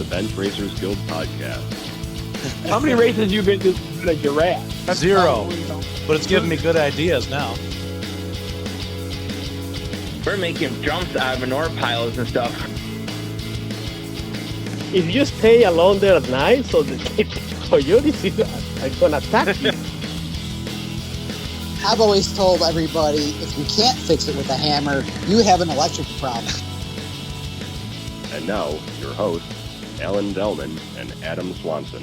the Benchracer's Guild podcast. How many races have you been to in a giraffe? That's 0, probably, but it's giving me good ideas now. We're making jumps out of manure piles and stuff. If you stay alone there at night, so the coyotes are gonna attack you. I've always told everybody, if you can't fix it with a hammer, you have an electrical problem. And now, your hosts, Alan Delman and Adam Swanson.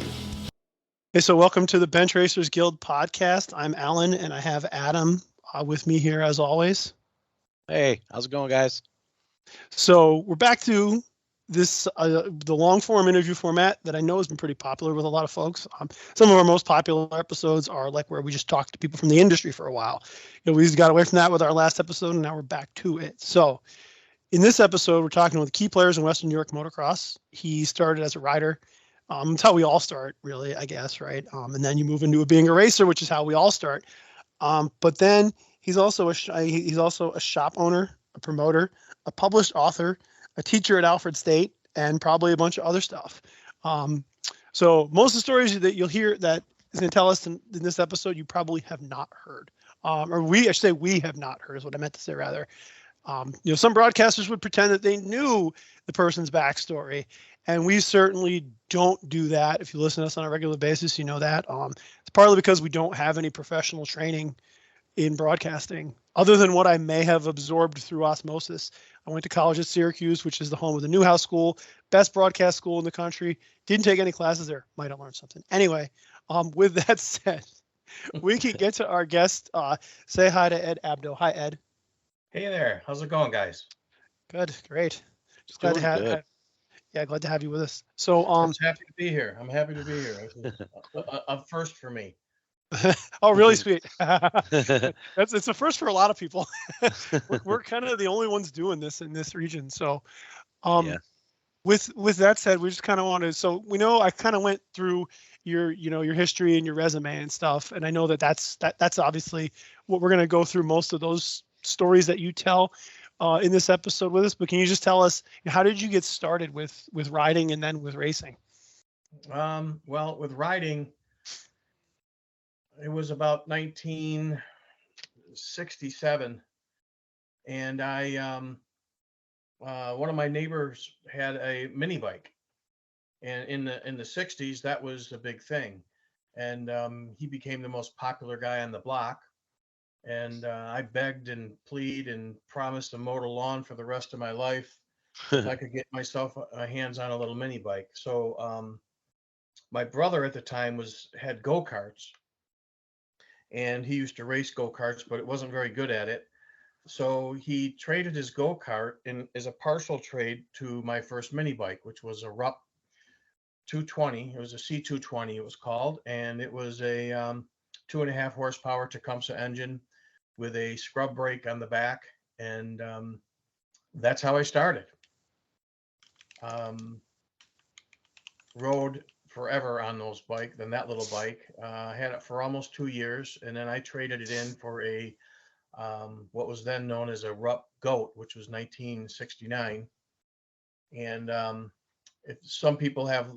Hey, so welcome to the Benchracersguild Guild podcast. I'm Alan, and I have Adam with me here as always. Hey, how's it going, guys? So we're back to this the long form interview format that I know has been pretty popular with a lot of folks. Some of our most popular episodes are like where we just talk to people from the industry for a while. You know, we got away from that with our last episode, and now we're back to it. So in this episode, we're talking with key players in Western New York motocross. He started as a rider. That's how we all start, really, I guess, right? And then you move into being a racer, which is how we all start. But then he's also a shop owner, a promoter, a published author, a teacher at Alfred State, and probably a bunch of other stuff. So most of the stories that you'll hear that is going to tell us in this episode, you probably have not heard. I should say we have not heard is what I meant to say, rather. Some broadcasters would pretend that they knew the person's backstory, and we certainly don't do that. If you listen to us on a regular basis, you know that. It's partly because we don't have any professional training in broadcasting, other than what I may have absorbed through osmosis. I went to college at Syracuse, which is the home of the Newhouse School, best broadcast school in the country. Didn't take any classes there. Might have learned something. Anyway, with that said, we can get to our guest. Say hi to Ed Abdo. Hi, Ed. Hey there. How's it going, guys? Good. Great. Just glad to have. Glad to have you with us. So, I'm happy to be here. A first for me. Oh, really sweet. It's a first for a lot of people. we're kind of the only ones doing this in this region. So, with that said, we just kind of wanted. So we know I kind of went through your history and your resume and stuff, and I know that's obviously what we're going to go through most of those stories that you tell in this episode with us. But can you just tell us, how did you get started with riding and then with racing? Well, with riding, it was about 1967, and I one of my neighbors had a mini bike, and in the 60s that was a big thing, and he became the most popular guy on the block, and I begged and pleaded and promised to mow the lawn for the rest of my life if I could get myself hands on a little mini bike. So my brother at the time had go-karts, and he used to race go-karts, but it wasn't very good at it. So he traded his go-kart as a partial trade to my first mini bike, which was a Rupp 220. It was a C220, it was called, and it was a 2.5 horsepower Tecumseh engine with a scrub brake on the back, and that's how I started. Rode forever on that little bike. I had it for almost 2 years, and then I traded it in for a what was then known as a Rupp Goat, which was 1969. And some people have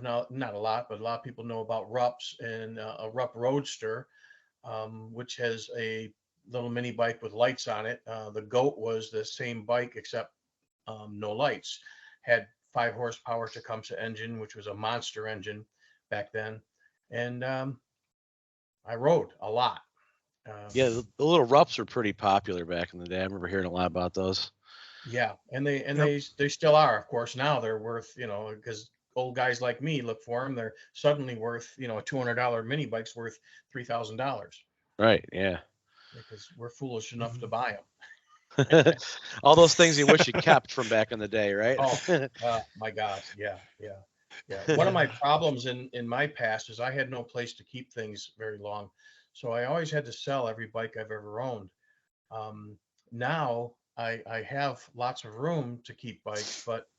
not a lot, but a lot of people know about Rupps, and a Rupp Roadster, which has a little mini bike with lights on it. The Goat was the same bike except no lights. Had 5 horsepower Tecumseh engine, which was a monster engine back then, and I rode a lot. The little Rupps were pretty popular back in the day. I remember hearing a lot about those. Yeah, and they still are. Of course, now they're worth, because old guys like me look for them. They're suddenly worth, a $200 mini bike's worth $3,000. Right. Yeah. Because we're foolish enough to buy them. All those things you wish you kept from back in the day, right? Oh, my God. Yeah. One of my problems in my past is I had no place to keep things very long. So I always had to sell every bike I've ever owned. Now I have lots of room to keep bikes, but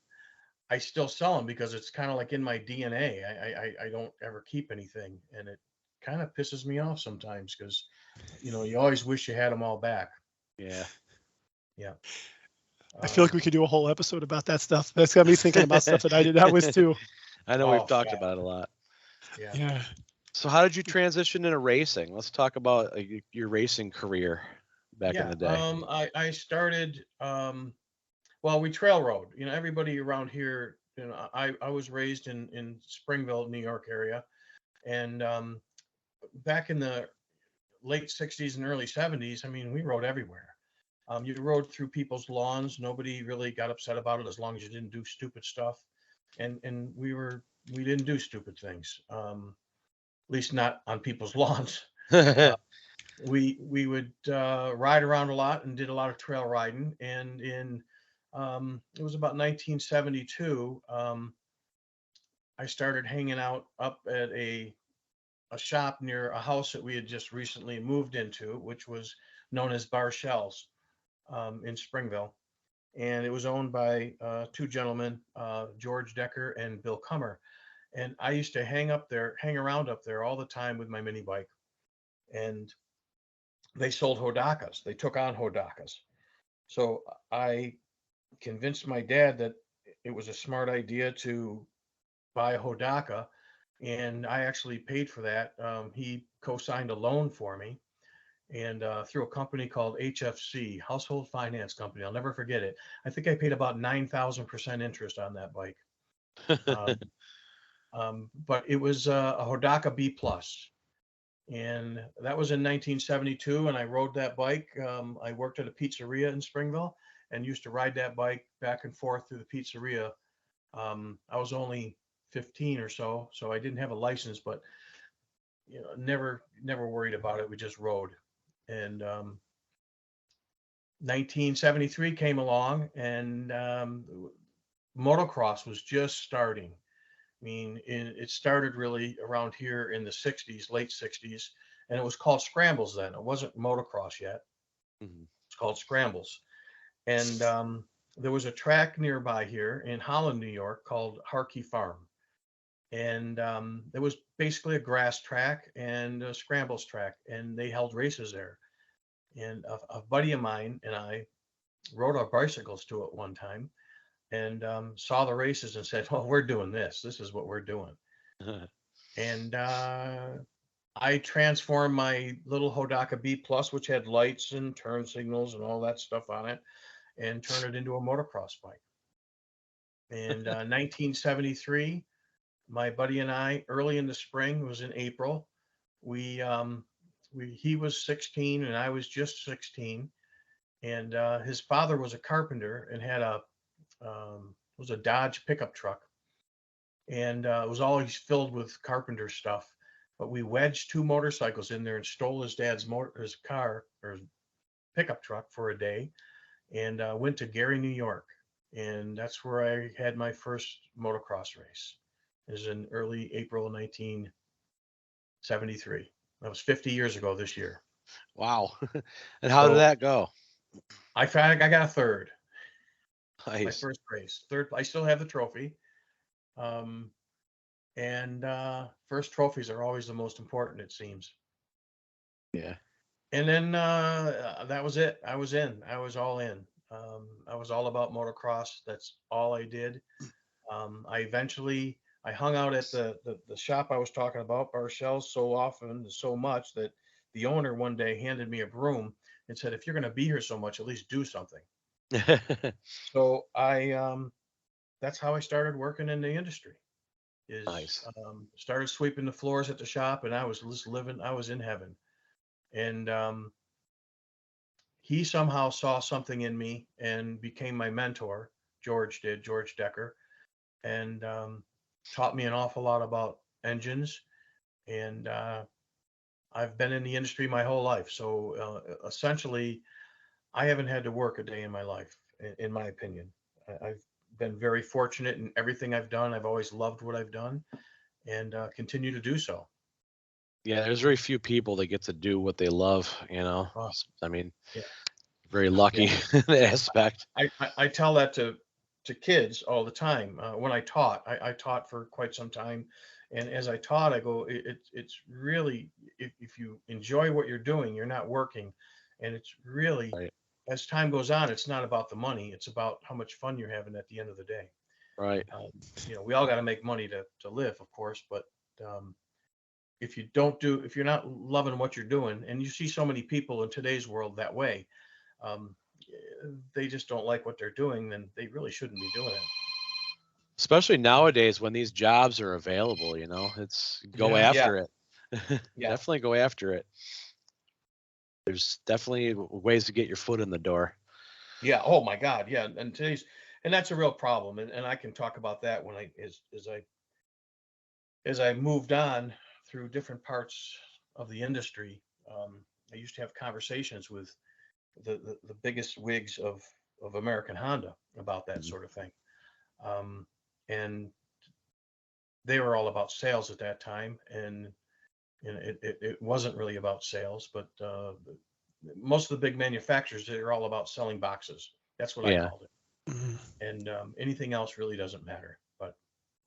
I still sell them because it's kind of like in my DNA. I don't ever keep anything, and it kind of pisses me off sometimes because, you always wish you had them all back. Yeah. I feel like we could do a whole episode about that stuff. That's got me thinking about stuff that I did. That was too. I know Oh, we've talked yeah. about it a lot. Yeah. Yeah. So how did you transition into racing? Let's talk about your racing career back in the day. I started, well, we trail rode, everybody around here, I was raised in Springville, New York area. And back in the late 60s and early 70s, I mean, we rode everywhere. You rode through people's lawns. Nobody really got upset about it as long as you didn't do stupid stuff. And we didn't do stupid things. At least not on people's lawns. We would ride around a lot and did a lot of trail riding. And it was about 1972. I started hanging out up at a shop near a house that we had just recently moved into, which was known as Bar Shells in Springville. And it was owned by two gentlemen, George Decker and Bill Cummer. And I used to hang around up there all the time with my mini bike. And they sold Hodakas. They took on Hodakas. So I convinced my dad that it was a smart idea to buy a Hodaka, and I actually paid for that. He co-signed a loan for me, and through a company called HFC, Household Finance Company. I'll never forget it. I think I paid about 9,000% interest on that bike. But it was a Hodaka B plus. And that was in 1972, and I rode that bike. I worked at a pizzeria in Springville and used to ride that bike back and forth through the pizzeria. I was only 15 or so I didn't have a license, but never worried about it. We just rode. And 1973 came along, and motocross was just starting. I mean, it started really around here in the 60s, late 60s, and it was called Scrambles then. It wasn't motocross yet. Mhm. It's called Scrambles. And there was a track nearby here in Holland, New York, called Harkey Farm. And there was basically a grass track and a Scrambles track, and they held races there. And a buddy of mine and I rode our bicycles to it one time, and saw the races and said, "Oh, we're doing this. This is what we're doing." And I transformed my little Hodaka B plus, which had lights and turn signals and all that stuff on it, and turned it into a motocross bike. And 1973, my buddy and I, early in the spring, it was in April, he was 16 and I was just 16, and his father was a carpenter and had it was a Dodge pickup truck, and it was always filled with carpenter stuff. But we wedged two motorcycles in there and stole his dad's his car or his pickup truck for a day, and went to Gary, New York, and that's where I had my first motocross race. It was in early April 1973. That was 50 years ago this year. Wow. And how did that go? I got a third. My Nice. first race, third. I still have the trophy. And first trophies are always the most important, it seems. Yeah. And then that was it. I was in. I was all in. I was all about motocross. That's all I did. I hung out at the shop I was talking about, Bar Shells, so often, so much that the owner one day handed me a broom and said, "If you're going to be here so much, at least do something." So that's how I started working in the industry. Nice. Started sweeping the floors at the shop, and I was just living. I was in heaven. And he somehow saw something in me and became my mentor. George Decker, and taught me an awful lot about engines. And I've been in the industry my whole life. So essentially, I haven't had to work a day in my life, in my opinion. I've been very fortunate in everything I've done. I've always loved what I've done, and continue to do so. Yeah, there's very few people that get to do what they love, I mean, Yeah. very lucky in that aspect. I tell that to kids all the time. When I taught for quite some time, and as I taught, I go, it's really, if you enjoy what you're doing, you're not working, and it's really Right. as time goes on, it's not about the money. It's about how much fun you're having at the end of the day. Right. We all got to make money to live, of course, but if you're not loving what you're doing, and you see so many people in today's world that way, they just don't like what they're doing, then they really shouldn't be doing it. Especially nowadays when these jobs are available, it's go after it. Definitely go after it. There's definitely ways to get your foot in the door. Yeah. Oh my God. Yeah. And that's a real problem. And I can talk about that when as I moved on through different parts of the industry. I used to have conversations with the biggest wigs of American Honda about that sort of thing. And they were all about sales at that time. And it wasn't really about sales, but most of the big manufacturers, they're all about selling boxes. That's what I called it. And anything else really doesn't matter. But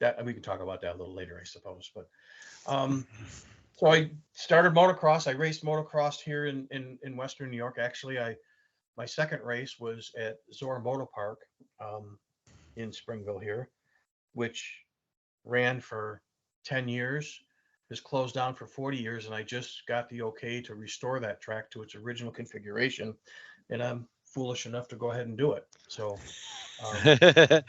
that we can talk about that a little later, I suppose. But so I started motocross. I raced motocross here in Western New York. Actually, my second race was at Zora Moto Park in Springville here, which ran for 10 years. Is closed down for 40 years, and I just got the okay to restore that track to its original configuration, and I'm foolish enough to go ahead and do it. So after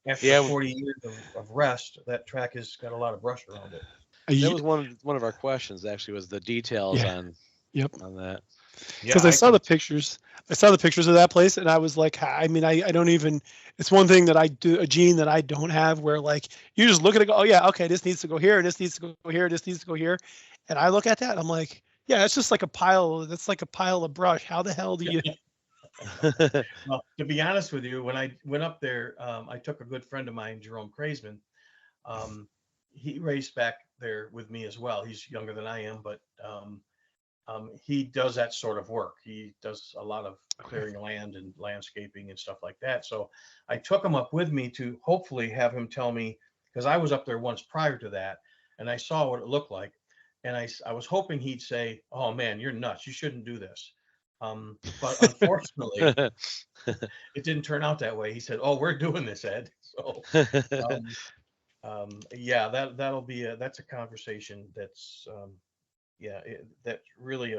40 years of rest, that track has got a lot of brush around it. That was one of our questions, actually, was the details on that. Because I saw the pictures. I saw the pictures of that place, and I was like, I mean, I don't even. It's one thing that I do, a gene that I don't have, where like you just look at it, go, oh yeah, okay, this needs to go here, and this needs to go here, this needs to go here, and I look at that, and I'm like, yeah, it's just like a pile. That's like a pile of brush. How the hell do you? Well, to be honest with you, when I went up there, I took a good friend of mine, Jerome Kraisman. He raced back there with me as well. He's younger than I am, but he does that sort of work. He does a lot of clearing land and landscaping and stuff like that. So I took him up with me to hopefully have him tell me, because I was up there once prior to that, and I saw what it looked like. And I was hoping he'd say, oh man, you're nuts. You shouldn't do this. But unfortunately, it didn't turn out that way. He said, oh, we're doing this, Ed. So that's a conversation that's that's really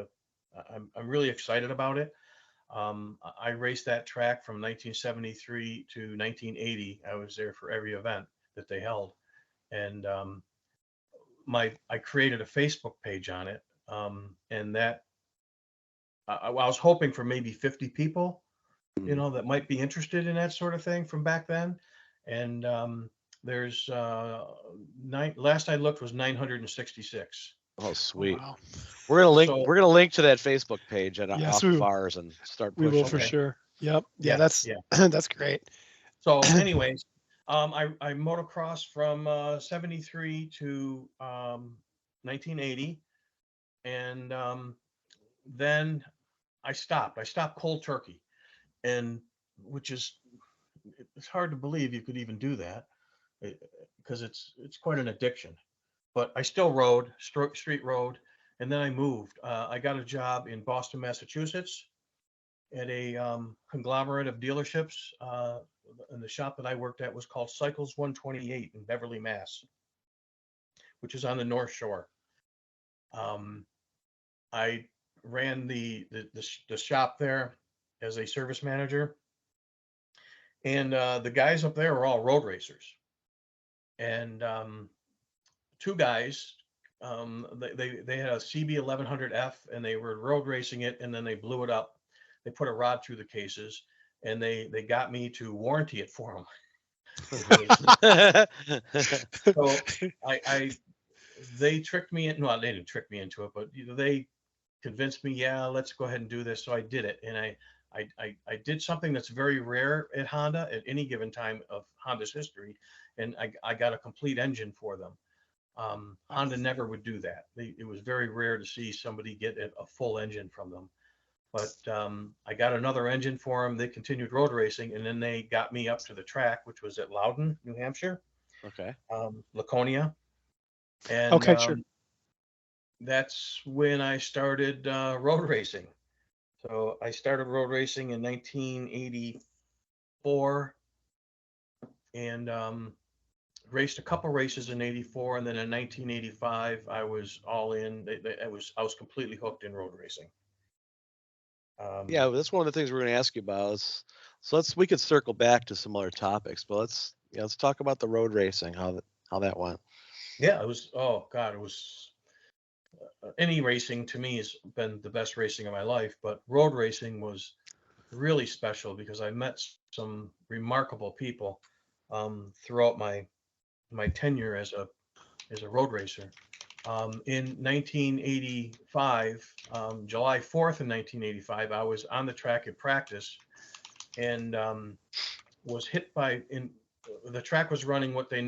I'm really excited about it. I raced that track from 1973 to 1980. I was there for every event that they held, and I created a Facebook page on it, and that I was hoping for maybe 50 people, that might be interested in that sort of thing from back then, and there's last I looked was 966. Oh, sweet. Wow. We're gonna link to that Facebook page at Yes, off of ours and start pushing. We will for sure. Yep. Yeah, that's that's great. So anyways, I motocrossed from 73 to 1980, and then I stopped. I stopped cold turkey, and it's hard to believe you could even do that, because it's quite an addiction. But I still rode, street rode, and then I moved. I got a job in Boston, Massachusetts, at a conglomerate of dealerships. And the shop that I worked at was called Cycles 128 in Beverly, Mass, which is on the North Shore. I ran the shop there as a service manager, and the guys up there were all road racers, and two guys, they had a CB 1100F, and they were road racing it, and then they blew it up. They put a rod through the cases, and they got me to warranty it for them. So they tricked me in. Well, they didn't trick me into it, but they convinced me, yeah, let's go ahead and do this. So I did it, and I did something that's very rare at Honda at any given time of Honda's history, and I got a complete engine for them. Honda never would do that. It was very rare to see somebody get a full engine from them. But I got another engine for them. They continued road racing, and then they got me up to the track, which was at Loudon, New Hampshire. Okay. Laconia. And okay, sure. That's when I started road racing. So I started road racing in 1984 and raced a couple races in 84. And then in 1985, I was all in. I was completely hooked in road racing. Yeah, that's one of the things we're going to ask you about. So we could circle back to some other topics, but let's talk about the road racing, how that went. Yeah, it was. Oh God, it was. Any racing to me has been the best racing of my life, but road racing was really special because I met some remarkable people throughout my tenure as a road racer. In 1985, July 4th in 1985, I was on the track at practice and was hit by the track was running what they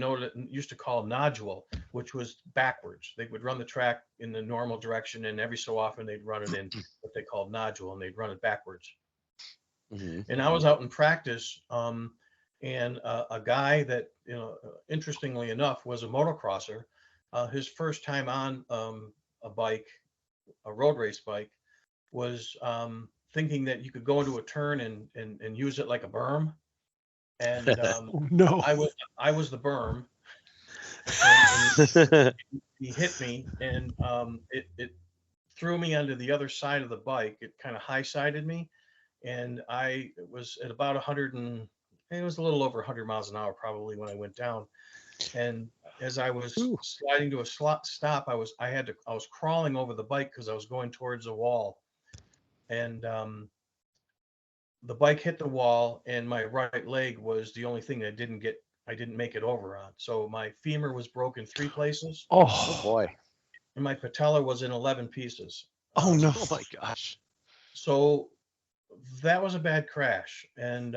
used to call nodule, which was backwards. They would run the track in the normal direction, and every so often they'd run it in what they called nodule, and they'd run it backwards. Mm-hmm. And I was out in practice, and a guy that, interestingly enough, was a motocrosser. His first time on a road race bike, was thinking that you could go into a turn and use it like a berm. And no, I was the berm. And he hit me, and it threw me onto the other side of the bike. It kind of high-sided me, and I was at about 100 and it was a little over 100 miles an hour probably when I went down. And as I was sliding to a stop, I was crawling over the bike because I was going towards a wall, and the bike hit the wall, and my right leg was the only thing that I didn't make it over on. So my femur was broken 3 places. Oh boy. And my patella was in 11 pieces. Oh no. Oh my gosh. So that was a bad crash. And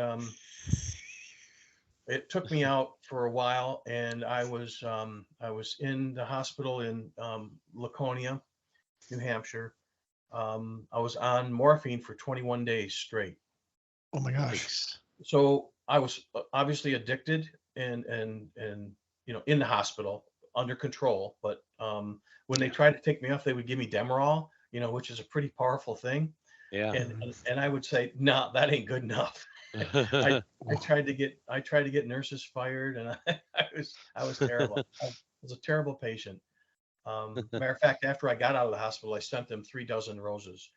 it took me out for a while, and I was in the hospital in Laconia, New Hampshire. I was on morphine for 21 days straight. Oh my gosh. So I was obviously addicted and in the hospital under control. But when they tried to take me off, they would give me Demerol, which is a pretty powerful thing. Yeah. And I would say, no, that ain't good enough. I tried to get nurses fired, and I was terrible. I was a terrible patient. Matter of fact, after I got out of the hospital, I sent them 3 dozen roses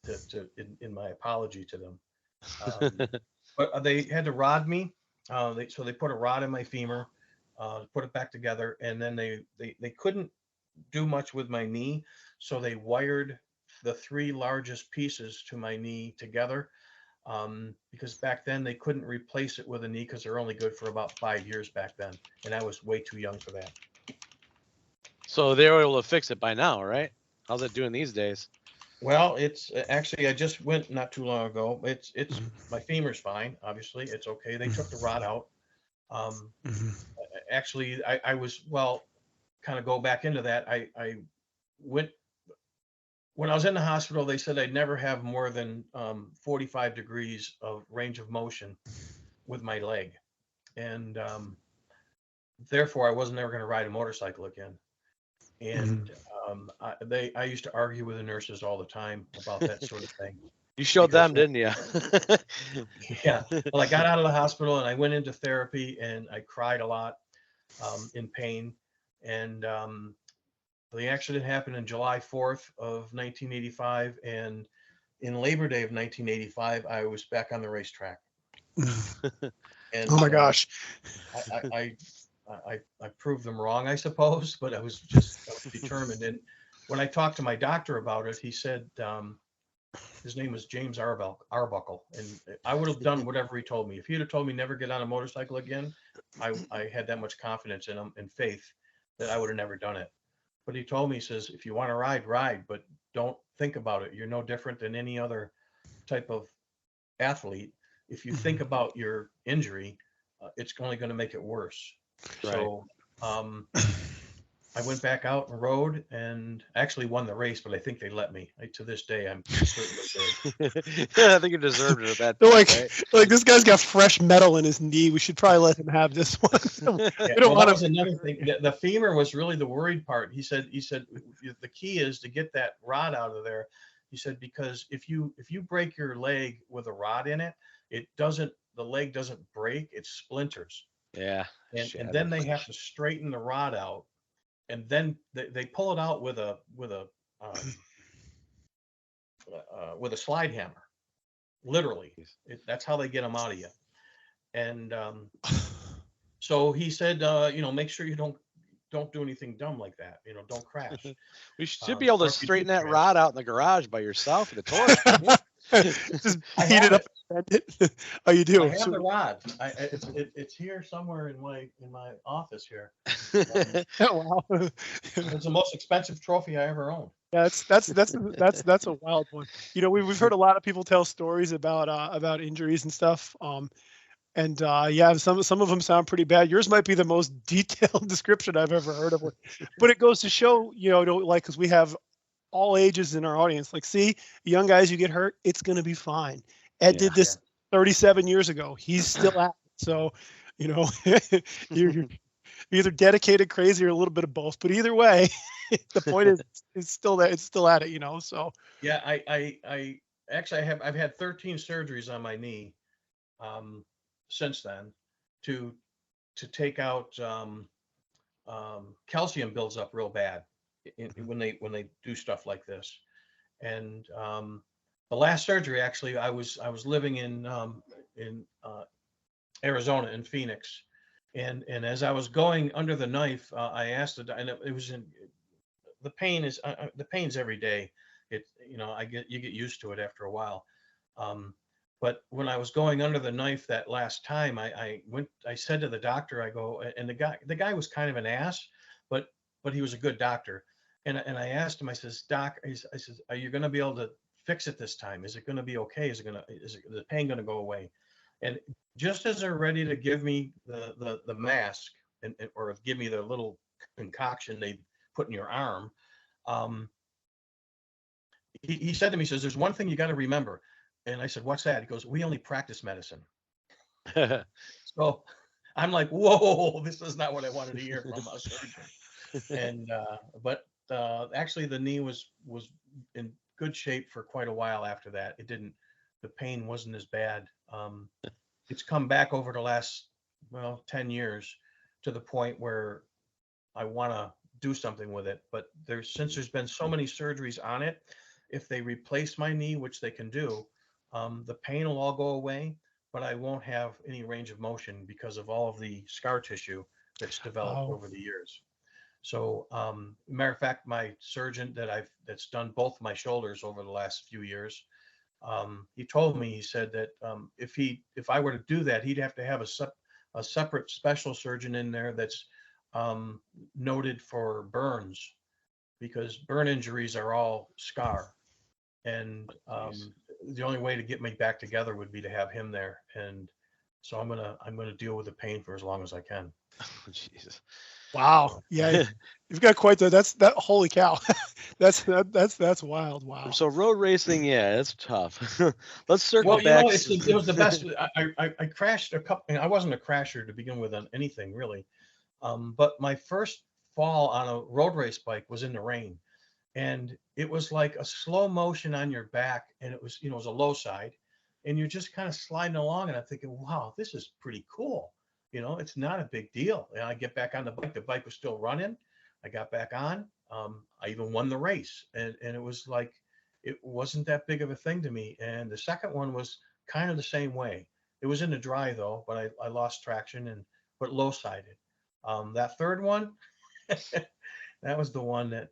in my apology to them. But they had to rod me. So they put a rod in my femur, put it back together, and then they couldn't do much with my knee, so they wired the 3 largest pieces to my knee together, because back then they couldn't replace it with a knee because they're only good for about 5 years back then, and I was way too young for that. So they were able to fix it by now, right? How's it doing these days? Well, it's actually, I just went not too long ago. It's my femur's fine. Obviously, it's okay. They took the rod out. Actually, I was, kind of go back into that. I went when I was in the hospital. They said I'd never have more than 45 degrees of range of motion with my leg, and therefore I wasn't ever going to ride a motorcycle again. And I used to argue with the nurses all the time about that sort of thing. You showed them, didn't you? Yeah. Well, I got out of the hospital and I went into therapy, and I cried a lot in pain. And the accident happened in July 4th of 1985. And in Labor Day of 1985, I was back on the racetrack. And oh my gosh. I proved them wrong, I suppose, but I was determined. And when I talked to my doctor about it, he said, his name was James Arbuckle, and I would have done whatever he told me. If he'd have told me never get on a motorcycle again, I had that much confidence in him and faith that I would have never done it. But he told me, he says, if you want to ride, but don't think about it. You're no different than any other type of athlete. If you think about your injury, it's only going to make it worse. Right. So I went back out and rode and actually won the race, but I think they let me. To this day, I'm certainly good. Yeah, I think you deserved it at that point. Right? This guy's got fresh metal in his knee. We should probably let him have this one. Yeah, that was another thing. The femur was really the worried part. He said the key is to get that rod out of there. He said, because if you break your leg with a rod in it, the leg doesn't break, it splinters. Yeah. And then they have to straighten the rod out, and then they pull it out with a slide hammer. Literally, that's how they get them out of you. And so he said, make sure you don't do anything dumb like that. Don't crash. We should be able to straighten that rod out in the garage by yourself with a torch. Just heat it up and bend it. Oh, you do? I have the rod. It's here somewhere in my office here. Wow. It's the most expensive trophy I ever owned. That's a wild one. We've heard a lot of people tell stories about injuries and stuff. And some of them sound pretty bad. Yours might be the most detailed description I've ever heard of one. But it goes to show, because we have all ages in our audience. Like, see, young guys, you get hurt, it's going to be fine. Ed did this 37 years ago. He's still at it. So, you're either dedicated, crazy, or a little bit of both. But either way, the point is, it's still there. It's still at it. So. Yeah, I actually I've had 13 surgeries on my knee. Since then, to take out calcium builds up real bad when they do stuff like this. And the last surgery, actually, I was living in Arizona, in Phoenix, and as I was going under the knife, I asked and it was the pain's every day. You get used to it after a while. But when I was going under the knife that last time, I said to the doctor, I go, and the guy was kind of an ass, but he was a good doctor. And I asked him, I says, Doc, I says, are you going to be able to fix it this time? Is it going to be okay? Is the pain going to go away? And just as they're ready to give me the mask or give me the little concoction they put in your arm, he said to me, he says, there's one thing you got to remember. And I said, what's that? He goes, we only practice medicine. So I'm like, whoa, this is not what I wanted to hear from a surgeon. And but actually the knee was in good shape for quite a while after that. The pain wasn't as bad. It's come back over the last 10 years to the point where I want to do something with it. But since there's been so many surgeries on it, if they replace my knee, which they can do, the pain will all go away, but I won't have any range of motion because of all of the scar tissue that's developed over the years. So, matter of fact, my surgeon that's done both my shoulders over the last few years, he told me, he said that if I were to do that, he'd have to have a separate special surgeon in there that's noted for burns, because burn injuries are all scar. And the only way to get me back together would be to have him there. And so I'm gonna deal with the pain for as long as I can. Oh, Jesus. Wow. Yeah, you've got quite that. Holy cow. that's wild. Wow. So road racing, yeah, it's tough. Let's circle back. It was the best. I crashed a couple. I wasn't a crasher to begin with on anything really, but my first fall on a road race bike was in the rain. And it was like a slow motion on your back, and it was, it was a low side, and you're just kind of sliding along. And I'm thinking, wow, this is pretty cool. It's not a big deal. And I get back on the bike. The bike was still running. I got back on. I even won the race, and it was like, it wasn't that big of a thing to me. And the second one was kind of the same way. It was in the dry though, but I lost traction but low sided. That third one, that was the one that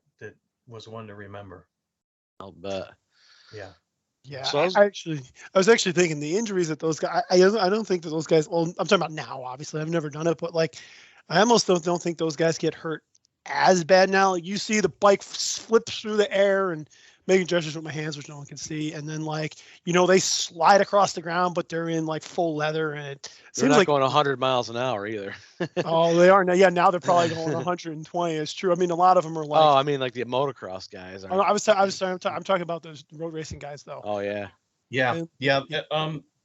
was one to remember. I'll bet. Yeah. Yeah. So I was actually thinking the injuries that those guys, I don't think that those guys, well, I'm talking about now, obviously I've never done it, but like, I almost don't think those guys get hurt as bad now. Like, you see the bike flips through the air and making gestures with my hands, which no one can see. And then they slide across the ground, but they're in like full leather, and it they're not going 100 miles an hour either. Oh, they are now. Yeah, now they're probably going 120. It's true. I mean, a lot of them are like. Oh, I mean, like the motocross guys. I'm talking about those road racing guys though. Oh yeah. Yeah.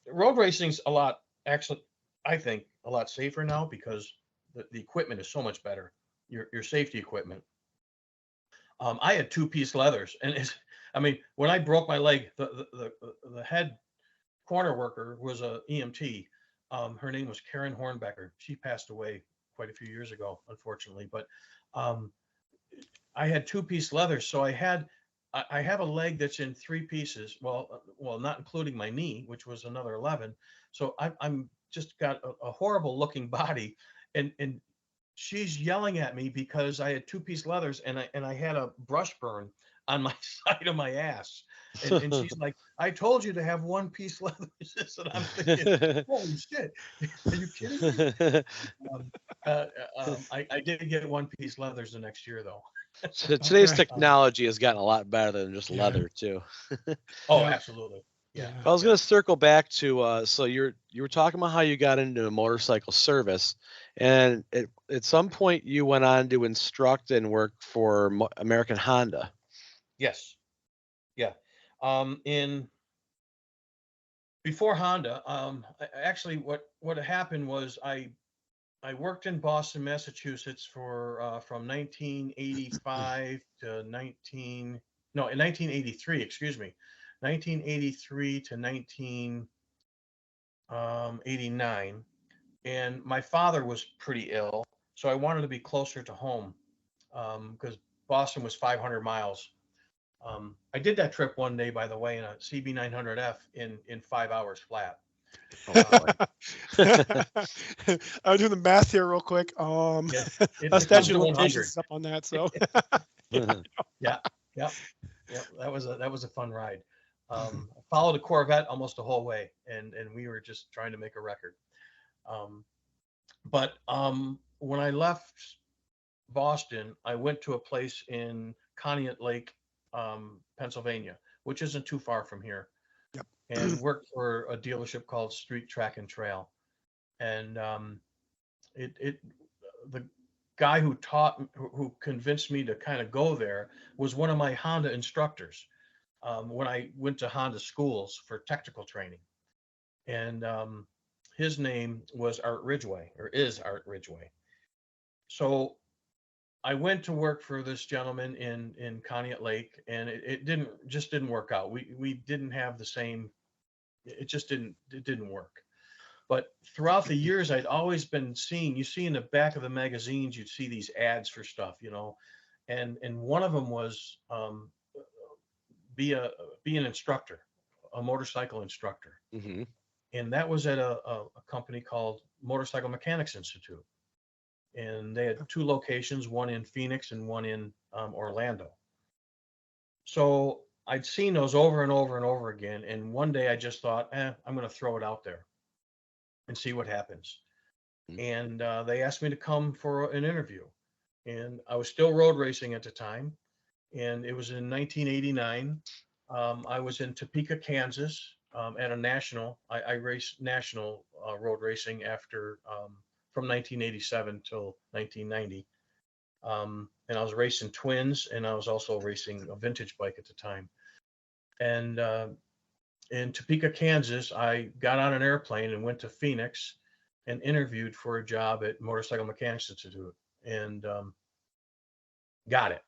Road racing's a lot. Actually, I think a lot safer now because the equipment is so much better. Your safety equipment. I had 2-piece leathers, and I mean, when I broke my leg, the head corner worker was a EMT. Her name was Karen Hornbecker. She passed away quite a few years ago, unfortunately. But I had 2-piece leathers, so I have a leg that's in 3 pieces. Well, not including my knee, which was another 11. So I'm just got a horrible looking body, and she's yelling at me because I had 2-piece leathers and I had a brush burn on my side of my ass. And she's like, I told you to have 1-piece leathers. And I'm thinking, holy shit, are you kidding me? I did get 1-piece leathers the next year though. So today's technology has gotten a lot better than just leather too. Oh, absolutely. Yeah. I was going to circle back to so you were talking about how you got into motorcycle service, and at some point you went on to instruct and work for American Honda. Yes. Yeah. Before Honda, actually what happened was I worked in Boston, Massachusetts for from 1985 to 1983, excuse me, 1983 to 1989. And my father was pretty ill, so I wanted to be closer to home because Boston was 500 miles. I did that trip one day, by the way, in a CB 900F in 5 hours flat. I'll do the math here real quick. A statute of limitations is up on that, so yeah. That was a fun ride. I followed a Corvette almost the whole way, and we were just trying to make a record. But when I left Boston, I went to a place in Conneaut Lake, Pennsylvania, which isn't too far from here. Yep. And worked for a dealership called Street Track and Trail. And the guy who convinced me to kind of go there was one of my Honda instructors when I went to Honda schools for technical training. And his name was Art Ridgway, or is Art Ridgway. So I went to work for this gentleman in Conneaut Lake, and it didn't work out. We didn't have the same. It didn't work. But throughout the years, I'd always been seeing. You see in the back of the magazines, you'd see these ads for stuff, and one of them was be an instructor, a motorcycle instructor. Mm-hmm. And that was at a company called Motorcycle Mechanics Institute. And they had 2 locations, one in Phoenix and one in Orlando. So I'd seen those over and over and over again. And one day I just thought, I'm going to throw it out there and see what happens. Mm-hmm. And they asked me to come for an interview. And I was still road racing at the time. And it was in 1989. I was in Topeka, Kansas. At a national, I raced national road racing after from 1987 till 1990, and I was racing twins, and I was also racing a vintage bike at the time. And in Topeka, Kansas, I got on an airplane and went to Phoenix and interviewed for a job at Motorcycle Mechanics Institute, and got it.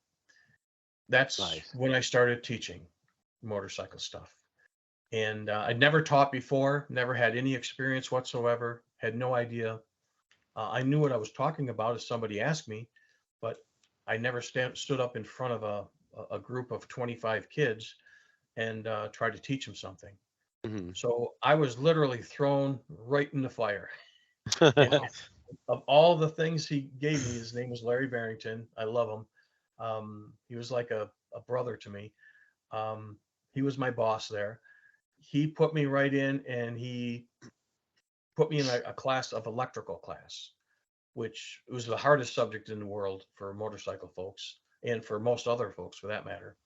That's nice. When I started teaching motorcycle stuff. And I'd never taught before, never had any experience whatsoever, had no idea. I knew what I was talking about if somebody asked me, but I never stood up in front of a group of 25 kids and tried to teach them something. Mm-hmm. So I was literally thrown right in the fire. Of all the things he gave me, his name was Larry Barrington. I love him. He was like a brother to me. He was my boss there. He put me right in, and he put me in a class of electrical class, which was the hardest subject in the world for motorcycle folks and for most other folks for that matter.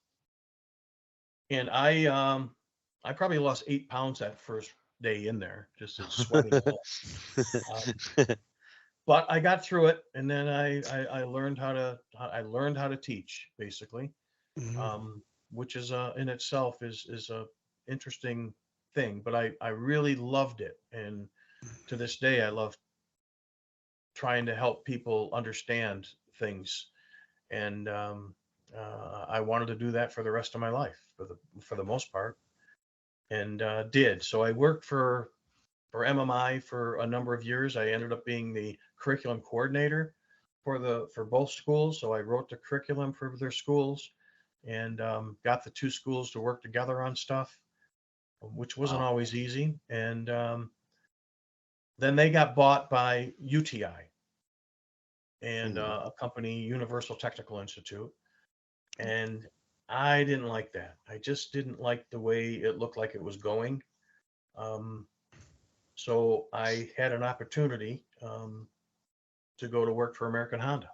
And I probably lost 8 pounds that first day in there, just sweating. But I got through it, and then I learned how to teach, basically, mm-hmm. Which is in itself is a interesting thing, but I really loved it, and to this day I love trying to help people understand things, and I wanted to do that for the rest of my life, for the most part, and did. So I worked for MMI for a number of years. I ended up being the curriculum coordinator for both schools. So I wrote the curriculum for their schools, and got the two schools to work together on stuff, which wasn't always easy. And then they got bought by UTI and a company, Universal Technical Institute. And I didn't like that. I just didn't like the way it looked like it was going. So I had an opportunity to go to work for American Honda,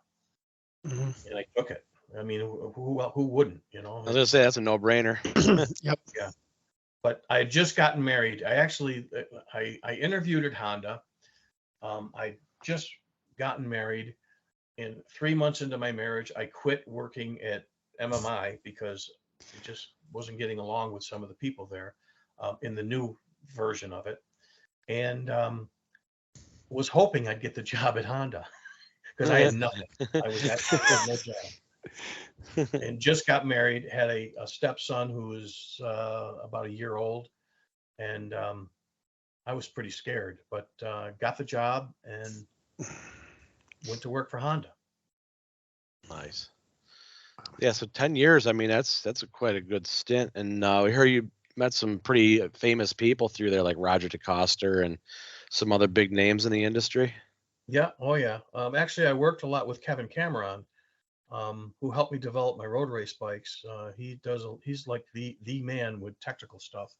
and I took it. I mean, who wouldn't, you know? I was gonna say that's a no-brainer. Yep. Yeah. But I had just gotten married. I actually, I interviewed at Honda. I just gotten married, and 3 months into my marriage, I quit working at MMI because it just wasn't getting along with some of the people there in the new version of it, and was hoping I'd get the job at Honda because I had nothing. I had no job, and just got married. Had a stepson who was about a year old, and I was pretty scared, but got the job and went to work for Honda. Nice. Yeah, so 10 years. I mean, that's quite a good stint. And we heard you met some pretty famous people through there, like Roger DeCoster and some other big names in the industry. Yeah. Oh, yeah. Actually, I worked a lot with Kevin Cameron, who helped me develop my road race bikes. He's like the man with technical stuff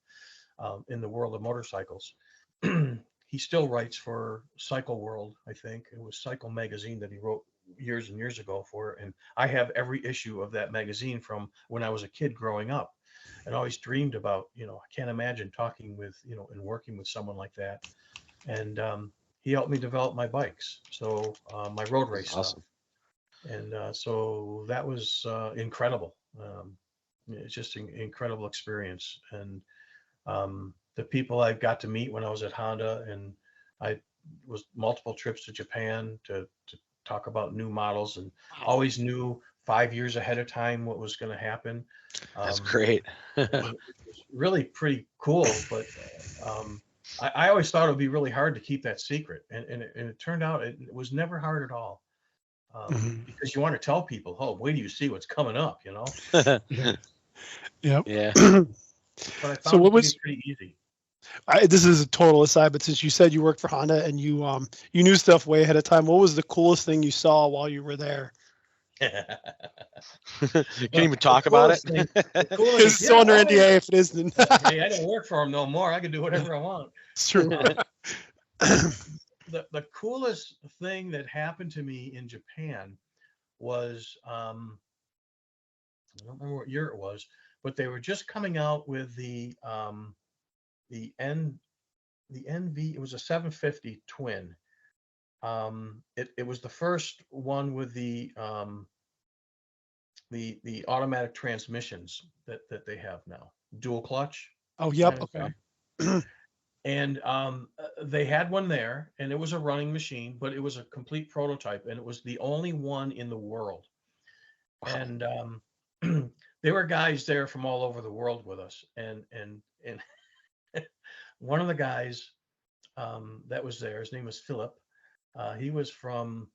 in the world of motorcycles. He still writes for Cycle World, I think. It was Cycle Magazine that he wrote years and years ago for, and I have every issue of that magazine from when I was a kid growing up, and always dreamed about, I can't imagine talking with, and working with someone like that. And he helped me develop my bikes, so my road race Awesome stuff. And so that was incredible. It's just an incredible experience. And the people I got to meet when I was at Honda, and I was multiple trips to Japan to talk about new models, and always knew 5 years ahead of time what was going to happen. That's great. It was really pretty cool, but I always thought it would be really hard to keep that secret, and it turned out it was never hard at all, because you want to tell people, oh, wait till you see what's coming up, Yep. Yeah. But I found So what it was- to be pretty easy. This is a total aside, but since you said you worked for Honda and you knew stuff way ahead of time, what was the coolest thing you saw while you were there? You can't even talk about it. It's still under NDA if it isn't. Hey, I don't work for them no more. I can do whatever I want. It's true. The coolest thing that happened to me in Japan was, I don't remember what year it was, but they were just coming out with the NV. It was a 750 twin. It was the first one with the automatic transmissions that they have now, dual clutch. Oh, yep. kind of Okay. thing. And they had one there, and it was a running machine, but it was a complete prototype, and it was the only one in the world. Wow. And there were guys there from all over the world with us, and one of the guys that was there, his name was Philip. He was from,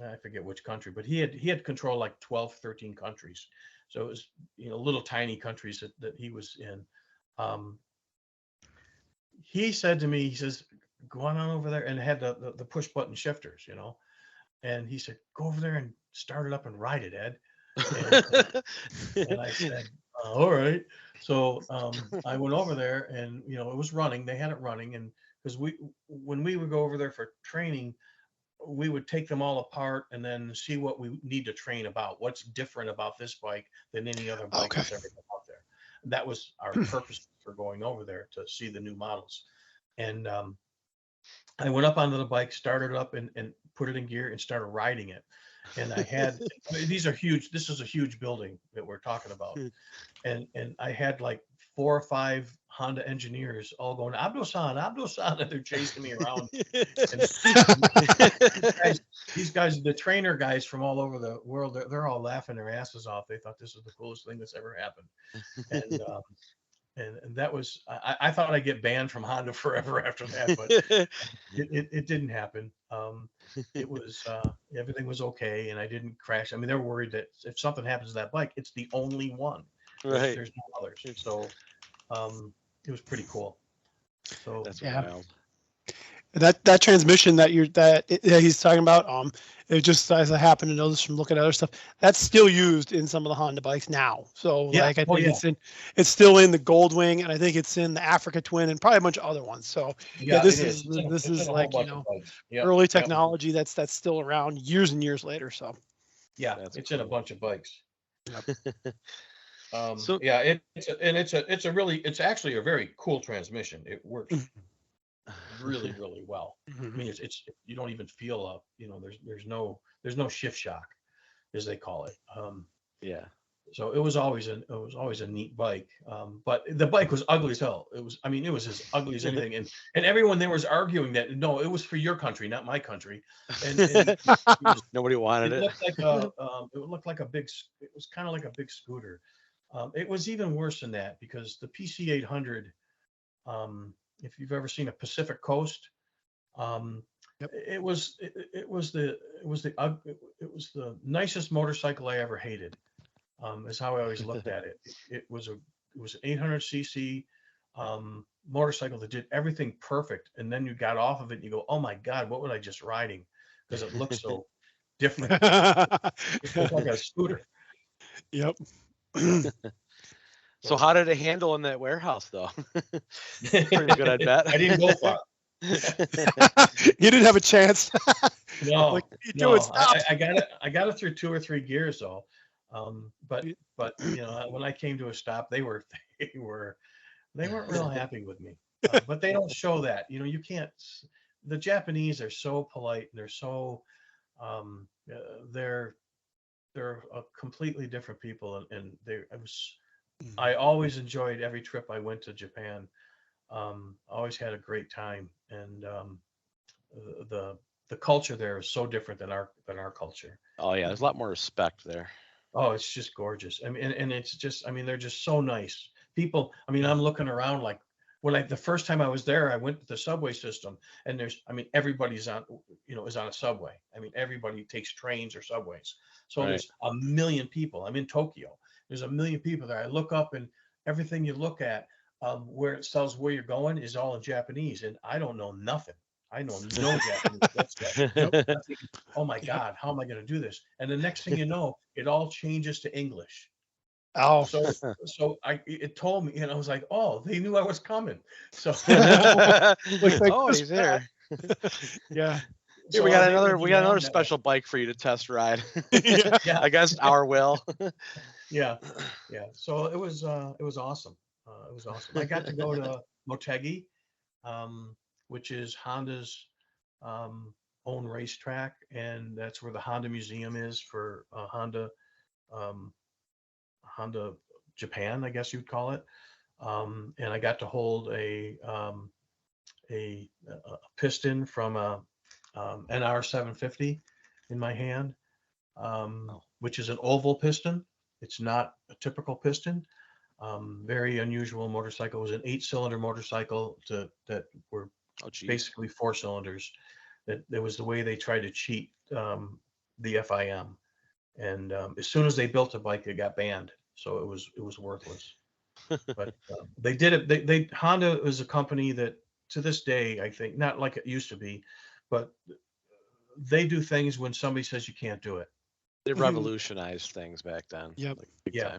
I forget which country, but he had control like 12, 13 countries. So it was, little tiny countries that he was in. He said to me, he says, go on over there, and it had the push button shifters, and he said, go over there and start it up and ride it, Ed. And I said, all right. So I went over there, and it was running. They had it running, and because when we would go over there for training, we would take them all apart and then see what we need to train about. What's different about this bike than any other bike that's ever been out there. That was our purpose for going over there, to see the new models. And I went up onto the bike, started it up, and put it in gear and started riding it. And I had, I mean, these are huge. This is a huge building that we're talking about. And I had like 4 or 5 Honda engineers all going, Abdo-san, Abdo-san, and they're chasing me around. And these guys, the trainer guys from all over the world, they're all laughing their asses off. They thought this was the coolest thing that's ever happened. And that was, I thought I'd get banned from Honda forever after that, but it didn't happen. It was, everything was okay, and I didn't crash. I mean, they're worried that if something happens to that bike, it's the only one. Right. There's no others. So it was pretty cool. So That's wild. That transmission that he's talking about, it just, as I happen to know this from looking at other stuff, that's still used in some of the Honda bikes now. So like I think it's still in the Goldwing, and I think it's in the Africa Twin and probably a bunch of other ones. So this is like, you know, early technology that's still around years and years later. So it's in a bunch of bikes. So it's actually a very cool transmission. It works really, really well. I mean, it's you don't even feel there's no shift shock, as they call it. So it was always a neat bike. But the bike was ugly as hell. It was as ugly as anything. And everyone there was arguing that no, it was for your country, not my country. And nobody wanted it. It looked like a big. It was kind of like a big scooter. It was even worse than that because the PC 800. If you've ever seen a Pacific Coast, it was the nicest motorcycle I ever hated. Is how I always looked at it. It was an 800cc motorcycle that did everything perfect, and then you got off of it and you go, oh my God, what was I just riding? Because it looked so different. It looked like a scooter. Yep. So how did it handle in that warehouse, though? Pretty good, I bet. I didn't go far. You didn't have a chance. No, I got it through 2 or 3 gears though. But you know, when I came to a stop, they weren't real happy with me. But they don't show that. You know, you can't. The Japanese are so polite. And they're so they're a completely different people, and I always enjoyed every trip I went to Japan. Always had a great time, and the culture there is so different than our culture. Oh yeah, there's a lot more respect there. Oh, it's just gorgeous. I mean, and it's just, I mean, they're just so nice people. I mean, I'm looking around like the first time I was there, I went to the subway system, and everybody's is on a subway. I mean, everybody takes trains or subways. So There's a million people. I'm in Tokyo. There's a million people there. I look up, and everything you look at, where it tells where you're going is all in Japanese, and I don't know nothing. I know no Japanese. Oh my God, how am I going to do this? And the next thing you know, it all changes to English. Oh, so it told me, and I was like, oh, they knew I was coming. So he's there. Yeah. Here, we got another special bike for you to test ride. Against our will. Yeah. So it was awesome. It was awesome. I got to go to Motegi, which is Honda's own racetrack, and that's where the Honda Museum is for Honda Japan, I guess you'd call it. And I got to hold a piston from a NR 750 in my hand, which is an oval piston. It's not a typical piston. Very unusual motorcycle. It was an 8-cylinder motorcycle that were basically 4 cylinders. That was the way they tried to cheat the FIM. And as soon as they built a bike, it got banned. So it was worthless. But they did it. Honda is a company that to this day, I think, not like it used to be, but they do things when somebody says you can't do it. They revolutionized things back then. Yep. Yeah.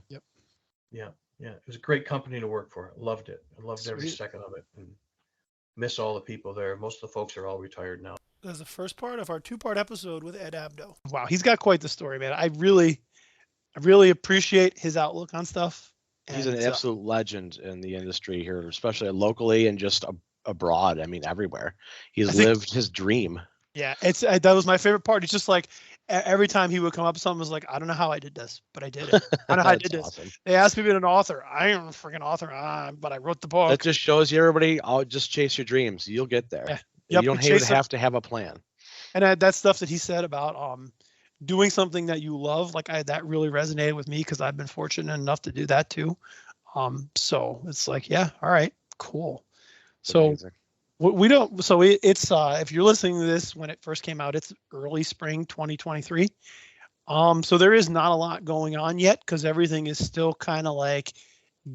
It was a great company to work for. I loved it. I loved every second of it, and miss all the people there. Most of the folks are all retired now. That's the first part of our 2-part episode with Ed Abdo. Wow, he's got quite the story, man. I really appreciate his outlook on stuff. He's an absolute legend in the industry here, especially locally and just abroad. I mean, everywhere. He's lived his dream. Yeah, that was my favorite part. It's just like every time he would come up with something, was like, I don't know how I did this, but I did it. I don't know how I did this. Awesome. They asked me to be an author. I ain't a freaking author, but I wrote the book. That just shows you, everybody, I'll just chase your dreams. You'll get there. Yeah. Yep, you don't even have to have a plan. And that stuff that he said about doing something that you love, like that really resonated with me because I've been fortunate enough to do that too. So it's like, yeah, all right, cool. So amazing. We don't. So it's if you're listening to this when it first came out, it's early spring 2023. So there is not a lot going on yet because everything is still kind of like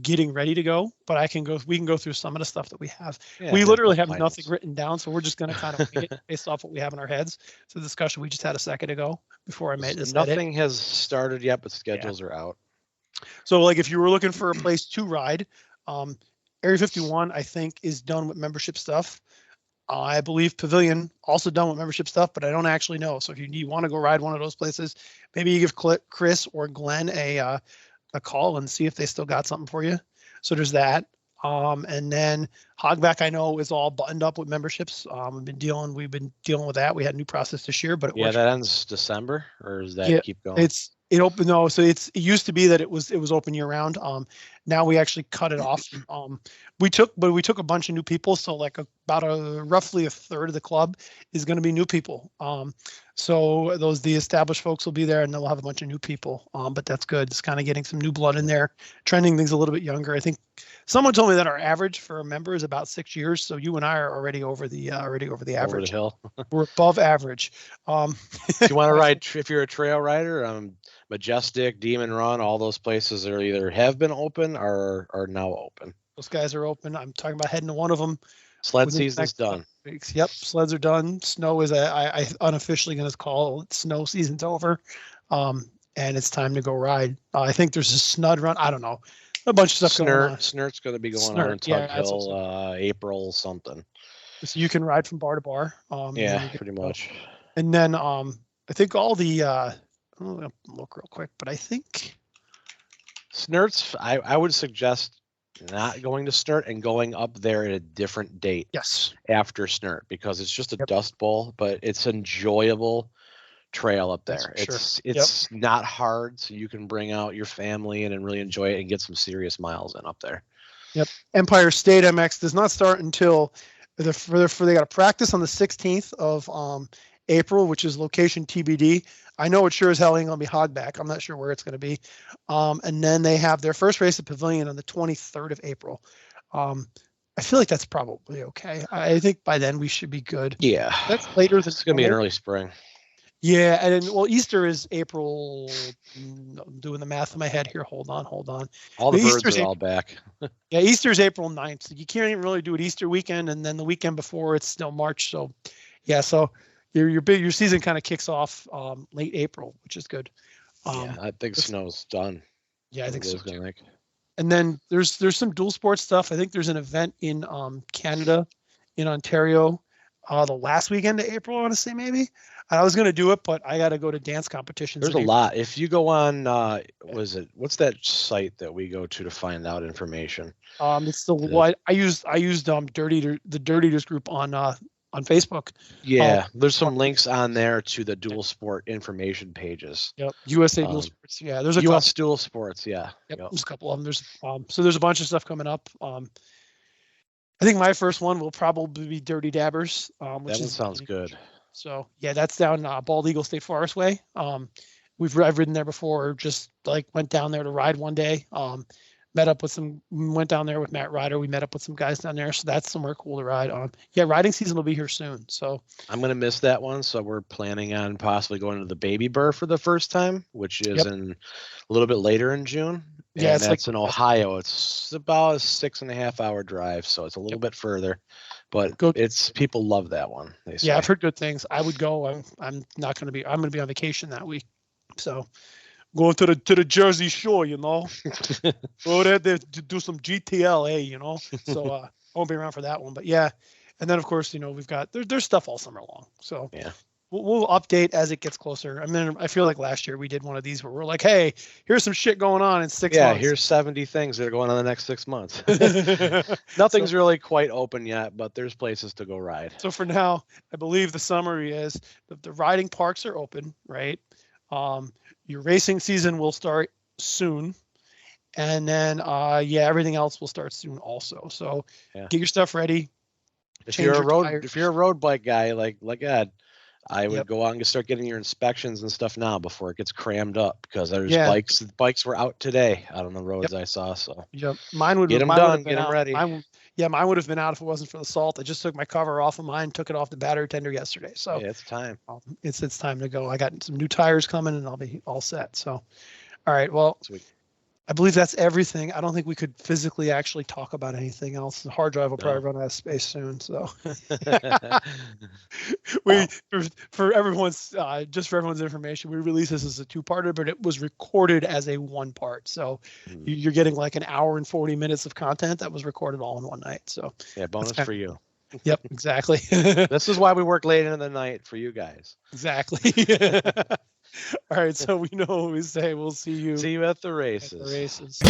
getting ready to go. But we can go through some of the stuff that we have. Yeah, we literally have nothing written down, so we're just going to kind of make it based off what we have in our heads. It's a discussion we just had a second ago before I made this. Nothing has started yet, but schedules are out. So like if you were looking for a place to ride, Area 51, I think, is done with membership stuff. I believe Pavilion also done with membership stuff, but I don't actually know. So if you want to go ride one of those places, maybe you give Chris or Glenn a call and see if they still got something for you. So there's that. And then Hogback, I know, is all buttoned up with memberships. We've been dealing with that. We had a new process this year, but that ends December, or does that keep going? It open. No, so it used to be that it was open year round. Now we actually cut it off. We took a bunch of new people. So like roughly a third of the club is going to be new people. So the established folks will be there, and then we'll have a bunch of new people. But that's good. It's kind of getting some new blood in there, trending things a little bit younger. I think someone told me that our average for a member is about 6 years. So you and I are already over the average. Over the hill. We're above average. If you want to ride, if you're a trail rider, Majestic, Demon Run, all those places are either have been open or are now open. Those guys are open. I'm talking about heading to one of them. Sled season's done. Yep, sleds are done. Snow is I unofficially going to call it snow season's over, and it's time to go ride. I think there's a snud run. I don't know, a bunch of stuff going on. Snurt's going to be going on in Tug Hill, April something. So you can ride from bar to bar. Pretty much. And then I think all the. I'm gonna look real quick, but I think Snurt's. I would suggest not going to Snurt and going up there at a different date. Yes. After Snurt, because it's just a dust bowl, but it's enjoyable trail up there. It's not hard, so you can bring out your family and really enjoy it and get some serious miles in up there. Yep. Empire State MX does not start until they got to practice on the 16th of April, which is location TBD. I know it sure as hell ain't gonna be Hogback. I'm not sure where it's gonna be. And then they have their first race at Pavilion on the 23rd of April. I feel like that's probably okay. I think by then we should be good. Yeah, that's later than it's gonna be in early spring. Yeah, and then Easter is April. I'm doing the math in my head here. Hold on. All the birds are all back. Yeah, Easter's April 9th. So you can't even really do it Easter weekend, and then the weekend before it's still March. So yeah, so your season kind of kicks off late April, which is good. I think snow's done. Yeah, I think so too. And then there's some dual sports stuff. I think there's an event in Canada, in Ontario, the last weekend of April, I want to say maybe. I was going to do it, but I got to go to dance competitions. There's a lot. If you go on, what's that site that we go to find out information? It's I used the Dirty Dirt group on Facebook. Yeah, there's some links on there to the dual sport information pages. Yep. USA Dual Sports. Yeah, there's a US Dual Sports. Yeah. Yep. There's a couple of them. There's a bunch of stuff coming up. I think my first one will probably be Dirty Dabbers. Which sounds good. So yeah, that's down Bald Eagle State Forest Way. I've ridden there before. Just like went down there to ride one day. Went down there with Matt Ryder. We met up with some guys down there. So that's somewhere cool to ride on. Yeah, riding season will be here soon. So I'm going to miss that one. So we're planning on possibly going to the Baby Burr for the first time, which is in a little bit later in June. Yeah, and that's in Ohio. It's about a 6.5 hour drive. So it's a little bit further, but people love that one. They say. Yeah, I've heard good things. I would go. I'm not going to be, I'm going to be on vacation that week. So going to the Jersey Shore, go there to do some GTLA, So I won't be around for that one, but yeah. And then of course, we've got there's stuff all summer long. So yeah. we'll update as it gets closer. I mean, I feel like last year we did one of these where we're like, hey, here's some shit going on in 6 months. Yeah, here's 70 things that are going on in the next 6 months. Nothing's really quite open yet, but there's places to go ride. So for now, I believe the summary is that the riding parks are open, right? Your racing season will start soon. And then, everything else will start soon also. So get your stuff ready. If you're a road bike guy like Ed, I would go out and start getting your inspections and stuff now before it gets crammed up, because there's bikes were out today out on the roads I saw. So mine would get them done, get them ready. Mine would have been out if it wasn't for the salt. I just took my cover off of mine, took it off the battery tender yesterday. So it's time. It's time to go. I got some new tires coming, and I'll be all set. So, all right. Well, sweet. I believe that's everything. I don't think we could physically actually talk about anything else. The hard drive will probably run out of space soon. So for everyone's information, we released this as a 2-parter, but it was recorded as a 1-part. So you're getting like an hour and 40 minutes of content that was recorded all in one night. So bonus for you. Yep, exactly. This is why we work late into the night for you guys. Exactly. All right, so we know what we say. We'll see you at the races. At the races.